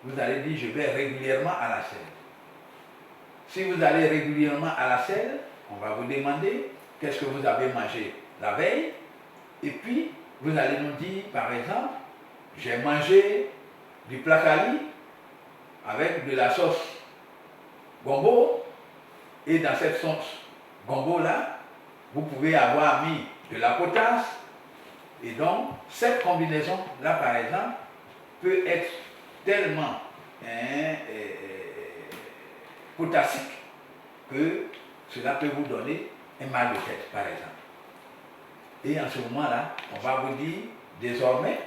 vous allez dire je vais régulièrement à la selle. Si vous allez régulièrement à la selle, on va vous demander qu'est-ce que vous avez mangé la veille. Et puis, vous allez nous dire, par exemple, j'ai mangé du placali avec de la sauce gombo. Et dans cette sauce gombo-là, vous pouvez avoir mis de la potasse. Et donc, cette combinaison-là, par exemple, peut être tellement potassique que cela peut vous donner un mal de tête, par exemple. Et en ce moment-là, on va vous dire, désormais,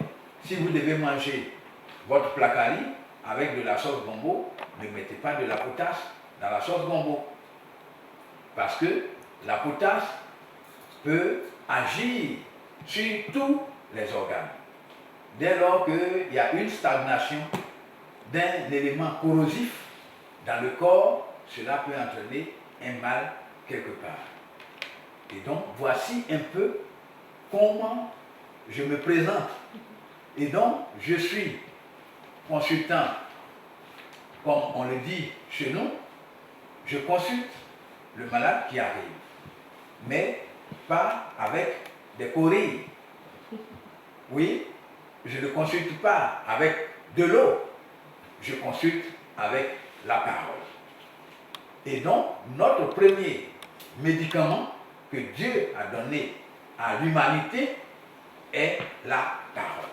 si vous devez manger votre placali avec de la sauce gombo, ne mettez pas de la potasse dans la sauce gombo. Parce que la potasse peut agir sur tous les organes. Dès lors qu'il y a une stagnation d'un élément corrosif dans le corps, cela peut entraîner un mal quelque part. Et donc, voici un peu comment je me présente. Et donc, je suis consultant, comme on le dit chez nous, je consulte le malade qui arrive, mais pas avec des courriers. Oui, je ne consulte pas avec de l'eau, je consulte avec la parole. Et donc, notre premier médicament que Dieu a donné à l'humanité est la parole.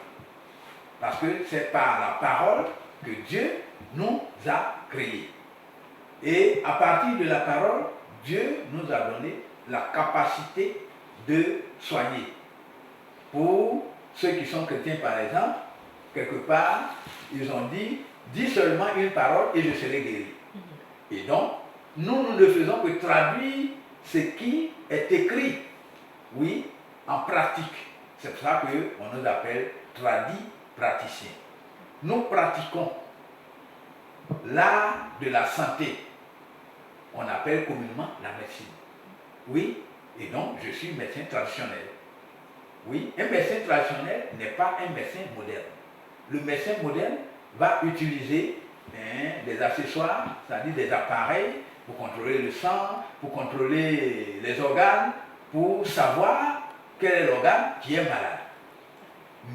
Parce que c'est par la parole que Dieu nous a créés. Et à partir de la parole, Dieu nous a donné la capacité de soigner. Pour ceux qui sont chrétiens, par exemple, quelque part, ils ont dit, dis seulement une parole et je serai guéri. Et donc, nous ne faisons que traduire ce qui est écrit, oui, en pratique. C'est pour ça qu'on nous appelle praticiens. Nous pratiquons l'art de la santé. On appelle communément la médecine. Oui, et donc je suis médecin traditionnel. Oui, un médecin traditionnel n'est pas un médecin moderne. Le médecin moderne va utiliser des accessoires, c'est-à-dire des appareils pour contrôler le sang, pour contrôler les organes, pour savoir quel est l'organe qui est malade.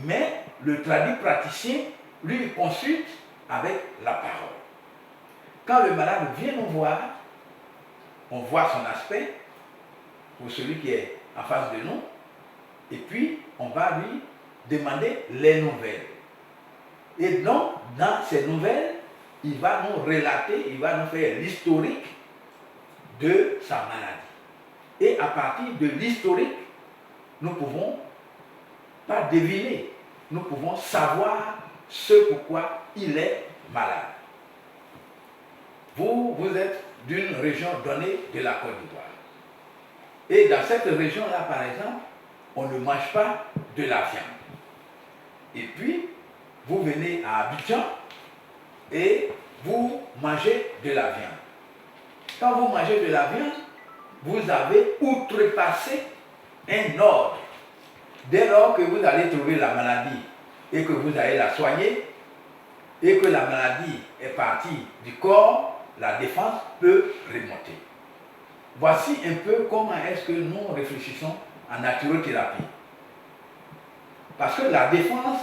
Mais le praticien, lui, consulte avec la parole. Quand le malade vient nous voir, on voit son aspect, pour celui qui est en face de nous, et puis on va lui demander les nouvelles. Et donc, dans ces nouvelles, il va nous relater, il va nous faire l'historique de sa maladie. Et à partir de l'historique, nous ne pouvons pas deviner, nous pouvons savoir ce pourquoi il est malade. Vous êtes d'une région donnée de la Côte d'Ivoire. Et dans cette région-là, par exemple, on ne mange pas de la viande. Et puis, vous venez à Abidjan et vous mangez de la viande. Quand vous mangez de la viande, vous avez outrepassé un ordre. Dès lors que vous allez trouver la maladie et que vous allez la soigner, et que la maladie est partie du corps, la défense peut remonter. Voici un peu comment est-ce que nous réfléchissons en naturothérapie. Parce que la défense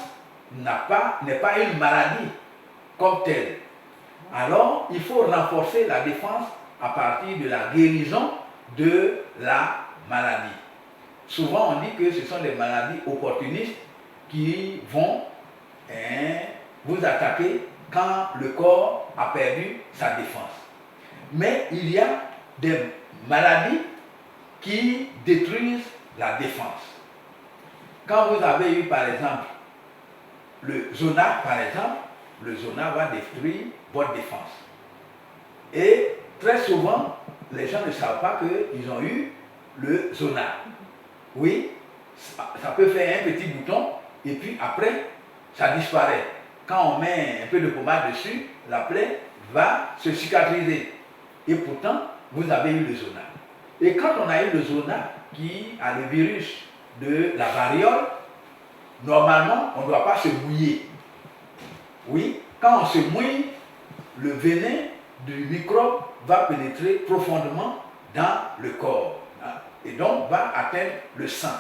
n'est pas une maladie comme telle. Alors, il faut renforcer la défense à partir de la guérison de la maladie. Souvent, on dit que ce sont des maladies opportunistes qui vont vous attaquer quand le corps a perdu sa défense. Mais il y a des maladies qui détruisent la défense. Quand vous avez eu par exemple le zona, par exemple, le zona va détruire votre défense. Et très souvent, les gens ne savent pas qu'ils ont eu le zona. Oui, ça peut faire un petit bouton et puis après, ça disparaît. Quand on met un peu de pommade dessus, la plaie va se cicatriser. Et pourtant, vous avez eu le zona. Et quand on a eu le zona qui a le virus de la variole, normalement, on ne doit pas se mouiller. Oui, Quand on se mouille, le venin du microbe va pénétrer profondément dans le corps. Et donc va atteindre le sang.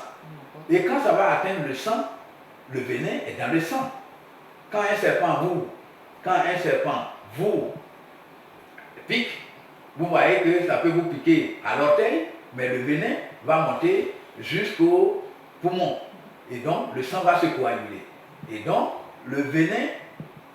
Et quand ça va atteindre le sang, le venin est dans le sang. Quand un serpent vous pique, vous voyez que ça peut vous piquer à l'orteil, mais le venin va monter jusqu'au poumon. Et donc le sang va se coaguler. Et donc le venin,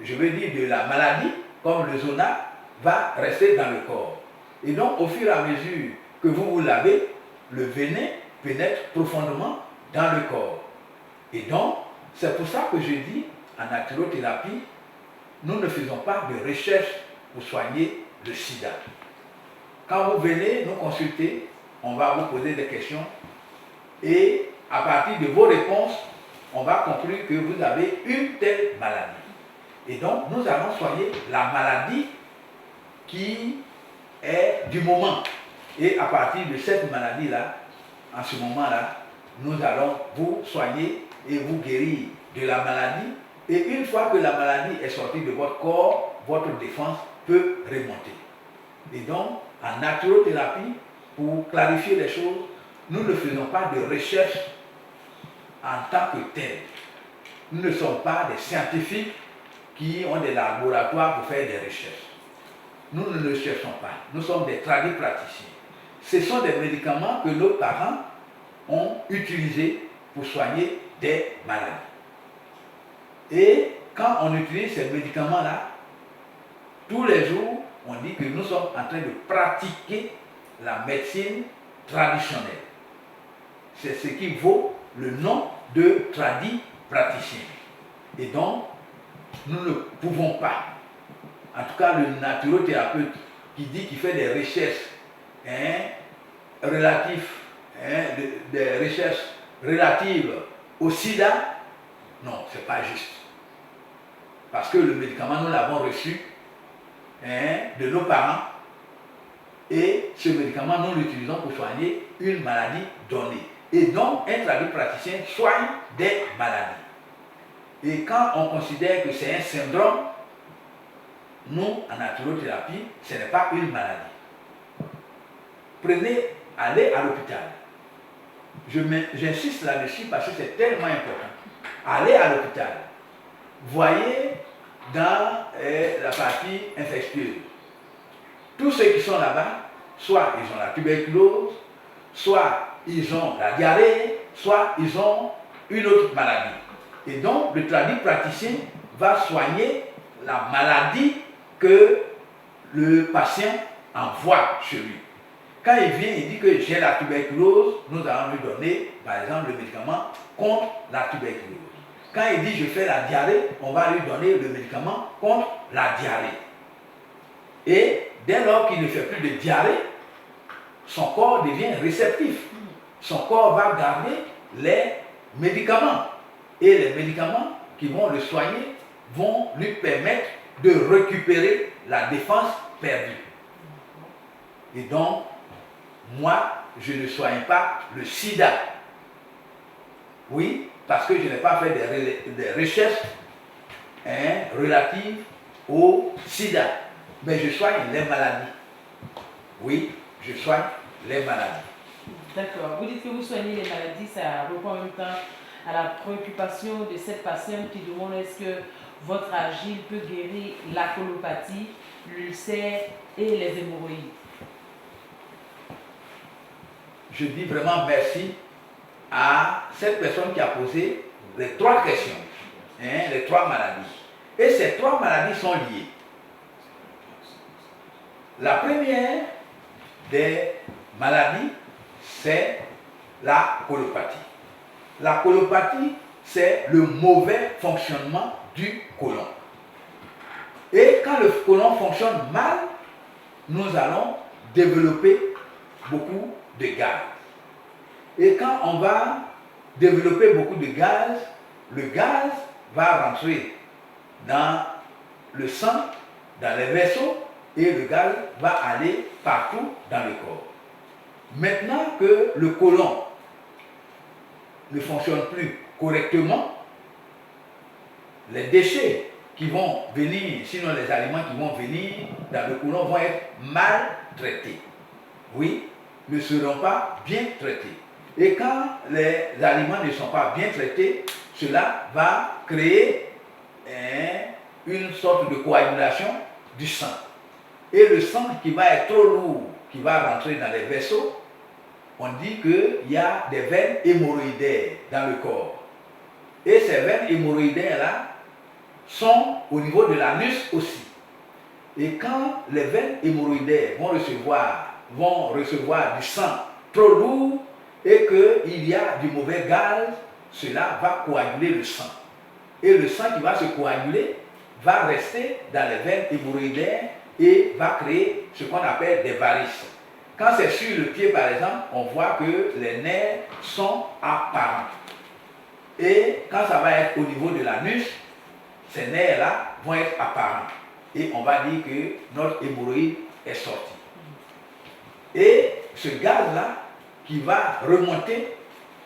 je veux dire de la maladie, comme le zona, va rester dans le corps. Et donc au fur et à mesure que vous vous lavez, le venin pénètre profondément dans le corps. Et donc, c'est pour ça que je dis, en naturothérapie, nous ne faisons pas de recherche pour soigner le sida. Quand vous venez nous consulter, on va vous poser des questions et à partir de vos réponses, on va conclure que vous avez une telle maladie. Et donc, nous allons soigner la maladie qui est du moment. Et à partir de cette maladie-là, en ce moment-là, nous allons vous soigner et vous guérir de la maladie. Et une fois que la maladie est sortie de votre corps, votre défense peut remonter. Et donc, en naturothérapie, pour clarifier les choses, nous ne faisons pas de recherche en tant que tel. Nous ne sommes pas des scientifiques qui ont des laboratoires pour faire des recherches. Nous ne le cherchons pas. Nous sommes des tradipraticiens. Ce sont des médicaments que nos parents ont utilisés pour soigner des maladies. Et quand on utilise ces médicaments-là, tous les jours, on dit que nous sommes en train de pratiquer la médecine traditionnelle. C'est ce qui vaut le nom de tradipraticien. Et donc, nous ne pouvons pas, en tout cas le naturothérapeute qui dit qu'il fait des recherches relatives, des recherches relatives au sida, non, ce n'est pas juste. Parce que le médicament, nous l'avons reçu de nos parents et ce médicament, nous l'utilisons pour soigner une maladie donnée. Et donc, un tradipraticien soigne des maladies. Et quand on considère que c'est un syndrome, nous, en naturothérapie, ce n'est pas une maladie. Allez à l'hôpital. J'insiste là-dessus parce que c'est tellement important. Allez à l'hôpital. Voyez dans la partie infectieuse. Tous ceux qui sont là-bas, soit ils ont la tuberculose, soit ils ont la diarrhée, soit ils ont une autre maladie. Et donc, le tradipraticien va soigner la maladie que le patient envoie chez lui. Quand il vient, il dit que j'ai la tuberculose, nous allons lui donner, par exemple, le médicament contre la tuberculose. Quand il dit je fais la diarrhée, on va lui donner le médicament contre la diarrhée. Et dès lors qu'il ne fait plus de diarrhée, son corps devient réceptif. Son corps va garder les médicaments. Et les médicaments qui vont le soigner vont lui permettre de récupérer la défense perdue. Et donc, moi, je ne soigne pas le sida. Oui, parce que je n'ai pas fait des recherches relatives au sida. Mais je soigne les maladies. Oui, je soigne les maladies. D'accord. Vous dites que vous soignez les maladies, ça répond en même temps à la préoccupation de cette patiente qui demande est-ce que votre argile peut guérir la colopathie, l'ulcère et les hémorroïdes. Je dis vraiment merci à cette personne qui a posé les 3 questions, les 3 maladies. Et ces 3 maladies sont liées. La première des maladies, c'est la colopathie. La colopathie, c'est le mauvais fonctionnement du côlon. Et quand le côlon fonctionne mal, nous allons développer beaucoup de gaz. Et quand on va développer beaucoup de gaz, le gaz va rentrer dans le sang, dans les vaisseaux, et le gaz va aller partout dans le corps. Maintenant que le côlon ne fonctionne plus correctement, les déchets qui vont venir, sinon les aliments qui vont venir dans le côlon vont être mal traités. Oui, ne seront pas bien traités. Et quand les aliments ne sont pas bien traités, cela va créer une sorte de coagulation du sang. Et le sang qui va être trop lourd, qui va rentrer dans les vaisseaux, on dit qu'il y a des veines hémorroïdaires dans le corps. Et ces veines hémorroïdaires-là sont au niveau de l'anus aussi. Et quand les veines hémorroïdaires vont recevoir du sang trop lourd et qu'il y a du mauvais gaz, cela va coaguler le sang. Et le sang qui va se coaguler va rester dans les veines hémorroïdaires et va créer ce qu'on appelle des varices. Quand c'est sur le pied, par exemple, on voit que les nerfs sont apparents. Et quand ça va être au niveau de l'anus, ces nerfs-là vont être apparents. Et on va dire que notre hémorroïde est sorti. Et ce gaz-là, qui va remonter,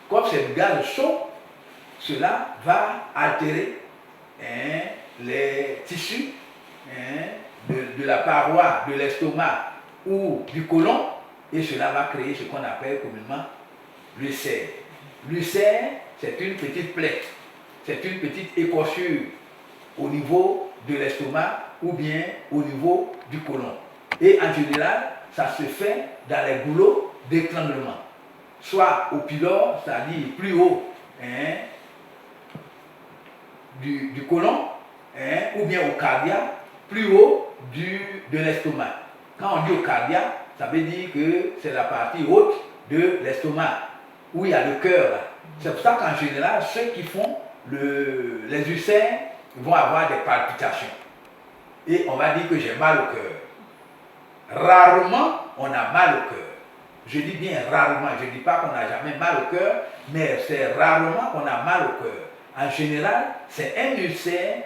comme c'est du gaz chaud, cela va altérer les tissus de la paroi de l'estomac ou du côlon, et cela va créer ce qu'on appelle communément l'ulcère. L'ulcère, c'est une petite plaie, c'est une petite écorchure au niveau de l'estomac ou bien au niveau du côlon. Et en général, ça se fait dans les goulots d'étranglement, soit au pylore, c'est-à-dire plus haut du côlon, ou bien au cardiaque, plus haut de l'estomac. Quand on dit au cardiaque, ça veut dire que c'est la partie haute de l'estomac, où il y a le cœur. C'est pour ça qu'en général, ceux qui font les ulcères vont avoir des palpitations. Et on va dire que j'ai mal au cœur. Rarement, on a mal au cœur. Je dis bien rarement, je ne dis pas qu'on n'a jamais mal au cœur, mais c'est rarement qu'on a mal au cœur. En général, c'est un ulcère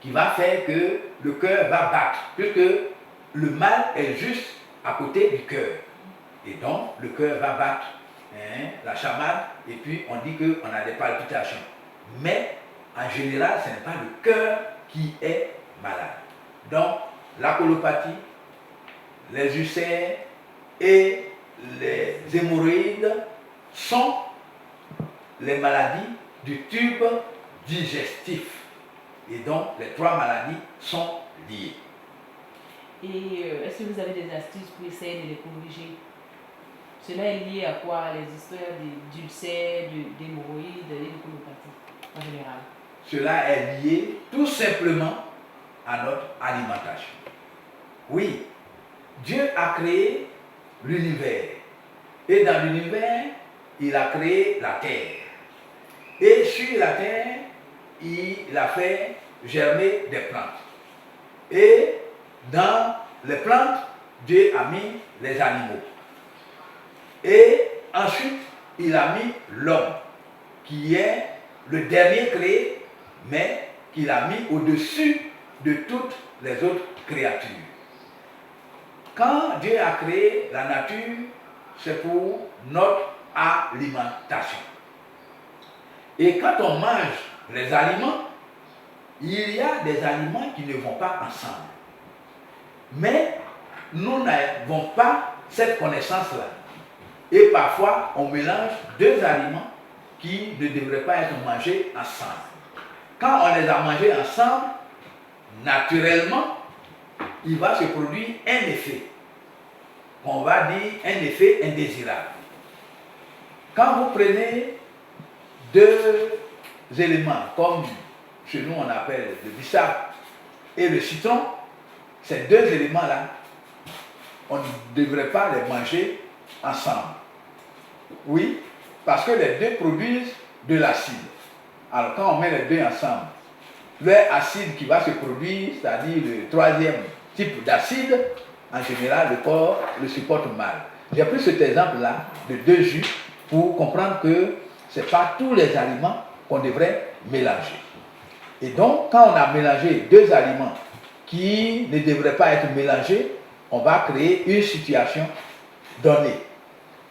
qui va faire que le cœur va battre, puisque le mal est juste à côté du cœur. Et donc, le cœur va battre la chamade, et puis on dit qu'on a des palpitations. Mais, en général, ce n'est pas le cœur qui est malade. Donc, la colopathie, les ulcères et les hémorroïdes sont les maladies du tube digestif. Et donc, les trois maladies sont liées. Et est-ce que vous avez des astuces pour essayer de les corriger? Cela est lié à quoi? Les histoires d'ulcères, d'hémorroïdes et de colopathie en général? Cela est lié tout simplement à notre alimentation. Oui, Dieu a créé l'univers. Et dans l'univers, il a créé la terre. Et sur la terre, il a fait germer des plantes. Et dans les plantes, Dieu a mis les animaux. Et ensuite, il a mis l'homme, qui est le dernier créé, mais qu'il a mis au-dessus de toutes les autres créatures. Quand Dieu a créé la nature, c'est pour notre alimentation. Et quand on mange les aliments, il y a des aliments qui ne vont pas ensemble. Mais nous n'avons pas cette connaissance-là. Et parfois, on mélange deux aliments qui ne devraient pas être mangés ensemble. Quand on les a mangés ensemble, naturellement, il va se produire un effet. On va dire un effet indésirable. Quand vous prenez deux éléments, comme chez nous on appelle le bissap et le citron, ces deux éléments-là, on ne devrait pas les manger ensemble. Oui, parce que les deux produisent de l'acide. Alors quand on met les deux ensemble, l'acide qui va se produire, c'est-à-dire le troisième type d'acide, en général le corps le supporte mal. J'ai pris cet exemple-là de deux jus pour comprendre que ce n'est pas tous les aliments qu'on devrait mélanger. Et donc, quand on a mélangé deux aliments qui ne devraient pas être mélangés, on va créer une situation donnée.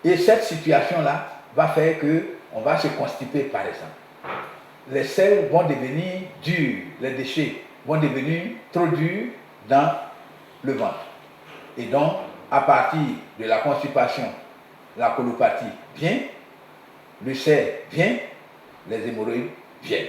Et cette situation-là va faire qu'on va se constiper, par exemple. les selles vont devenir durs, les déchets vont devenir trop durs dans le ventre. Et donc, à partir de la constipation, la colopathie vient, l'ulcère vient, les hémorroïdes viennent.